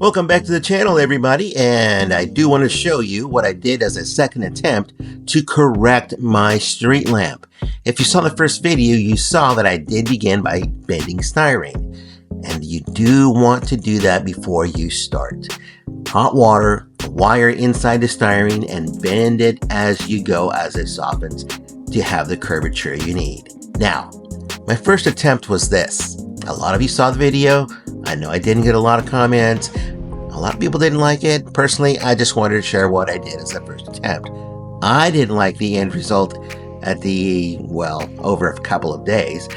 Welcome back to the channel, everybody, and I do want to show you what I did as a second attempt to correct my street lamp. If you saw the first video, you saw that I did begin by bending styrene, and you do want to do that before you start. Hot water, wire inside the styrene, and bend it as you go as it softens to have the curvature you need. Now, my first attempt was this. A lot of you saw the video. I know I didn't get a lot of comments. A lot of people didn't like it. Personally, I just wanted to share what I did as a first attempt. I didn't like the end result at over a couple of days,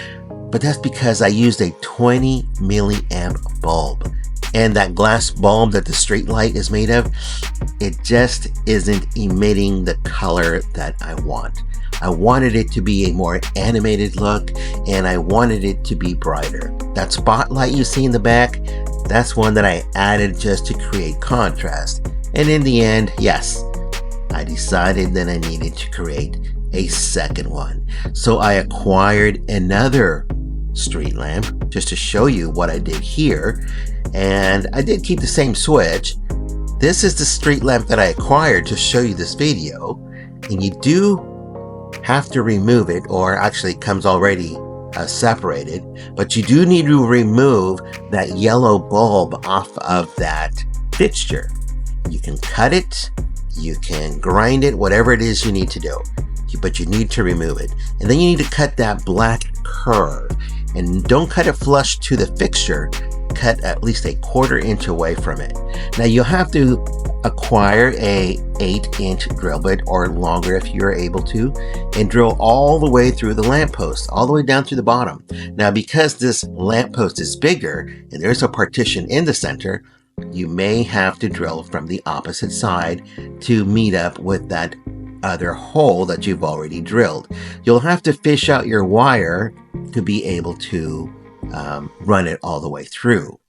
but that's because I used a 20 milliamp bulb. And that glass bulb that the street light is made of, it just isn't emitting the color that I want. I wanted it to be a more animated look, and I wanted it to be brighter. That spotlight you see in the back, that's one that I added just to create contrast. And in the end, yes, I decided that I needed to create a second one. So I acquired another street lamp just to show you what I did here. And I did keep the same switch. This is the street lamp that I acquired to show you this video. And you do have to remove it, or actually it comes already separated, but you do need to remove that yellow bulb off of that fixture. You can cut it, you can grind it, whatever it is you need to do, but you need to remove it. And then you need to cut that black curve, and don't cut it flush to the fixture. Cut at least a 1/4 inch away from it. Now you'll have to acquire a 8-inch drill bit or longer if you're able to, and drill all the way through the lamppost, all the way down to the bottom. Now because this lamppost is bigger and there's a partition in the center, you may have to drill from the opposite side to meet up with that other hole that you've already drilled. You'll have to fish out your wire to be able to run it all the way through.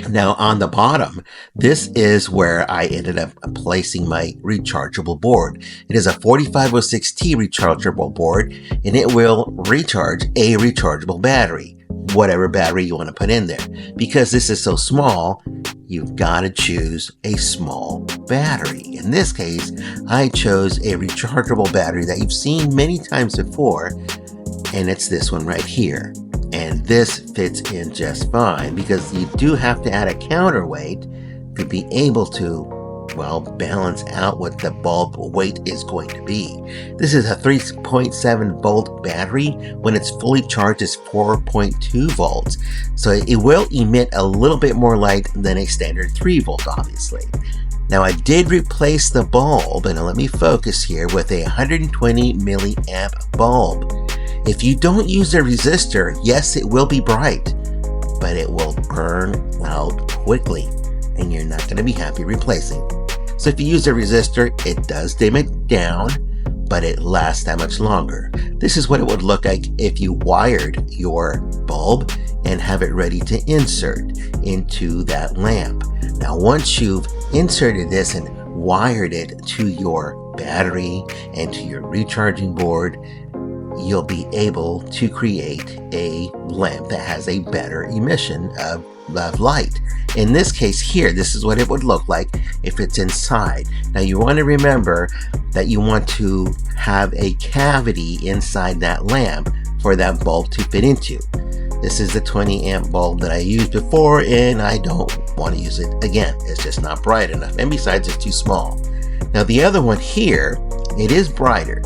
Now on the bottom, this is where I ended up placing my rechargeable board. It is a 4506T rechargeable board, and it will recharge a rechargeable battery, whatever battery you want to put in there. Because this is so small, you've got to choose a small battery. In this case, I chose a rechargeable battery that you've seen many times before, and it's this one right here. And this fits in just fine because you do have to add a counterweight to be able to, balance out what the bulb weight is going to be. This is a 3.7 volt battery. When it's fully charged, it's 4.2 volts. So it will emit a little bit more light than a standard 3 volt, obviously. Now I did replace the bulb, and let me focus here, with a 120 milliamp bulb. If you don't use a resistor, yes, it will be bright, but it will burn out quickly, and you're not going to be happy replacing. So if you use a resistor, it does dim it down, but it lasts that much longer. This is what it would look like if you wired your bulb and have it ready to insert into that lamp. Now, once you've inserted this and wired it to your battery and to your recharging board, you'll be able to create a lamp that has a better emission of light. In this case here, this is what it would look like if it's inside. Now you want to remember that you want to have a cavity inside that lamp for that bulb to fit into. This is the 20 amp bulb that I used before, and I don't want to use it again. It's just not bright enough, and besides it's too small. Now the other one here, it is brighter.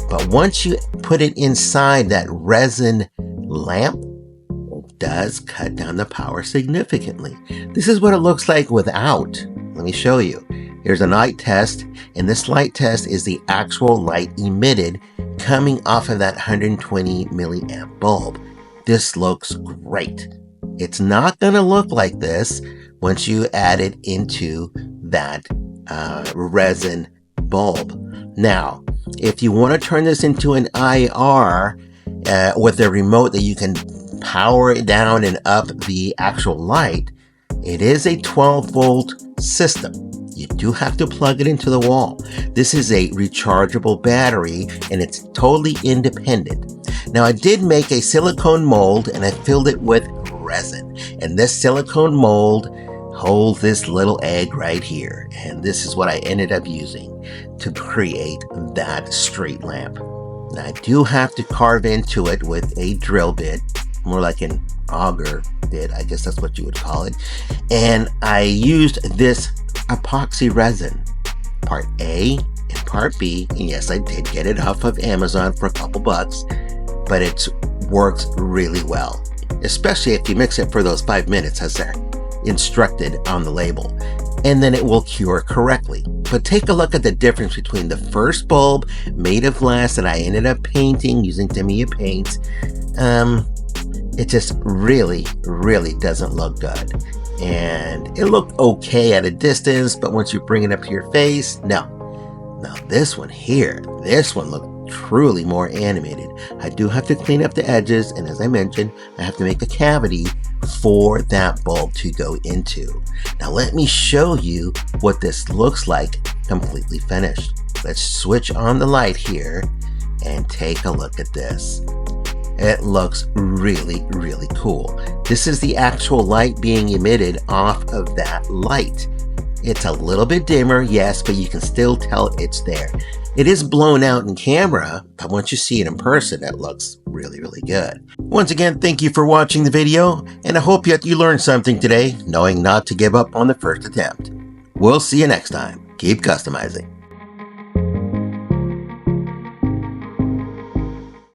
But once you put it inside that resin lamp, it does cut down the power significantly. This is what it looks like without. Let me show you. Here's a light test, and this light test is the actual light emitted coming off of that 120 milliamp bulb. This looks great. It's not going to look like this once you add it into that resin bulb. Now, if you want to turn this into an IR with a remote that you can power it down and up the actual light, it is a 12 volt system. You do have to plug it into the wall. This is a rechargeable battery, and it's totally independent. Now I did make a silicone mold, and I filled it with resin, and this silicone mold hold this little egg right here. And this is what I ended up using to create that street lamp. Now I do have to carve into it with a drill bit, more like an auger bit, I guess that's what you would call it. And I used this epoxy resin, part A and part B. And yes, I did get it off of Amazon for a couple bucks, but it works really well, especially if you mix it for those 5 minutes as they're instructed on the label, and then it will cure correctly. But take a look at the difference between the first bulb made of glass that I ended up painting using Tamiya paints. It just really doesn't look good. And it looked okay at a distance, but once you bring it up to your face, no. Now this one here, this one looked truly more animated. I do have to clean up the edges, and as I mentioned, I have to make a cavity for that bulb to go into. Now let me show you what this looks like completely finished. Let's switch on the light here and take a look at this. It looks really cool. This is the actual light being emitted off of that light. It's a little bit dimmer, yes, but you can still tell it's there. It is blown out in camera, but once you see it in person, it looks really good. Once again, thank you for watching the video, and I hope that you learned something today, knowing not to give up on the first attempt. We'll see you next time. Keep customizing.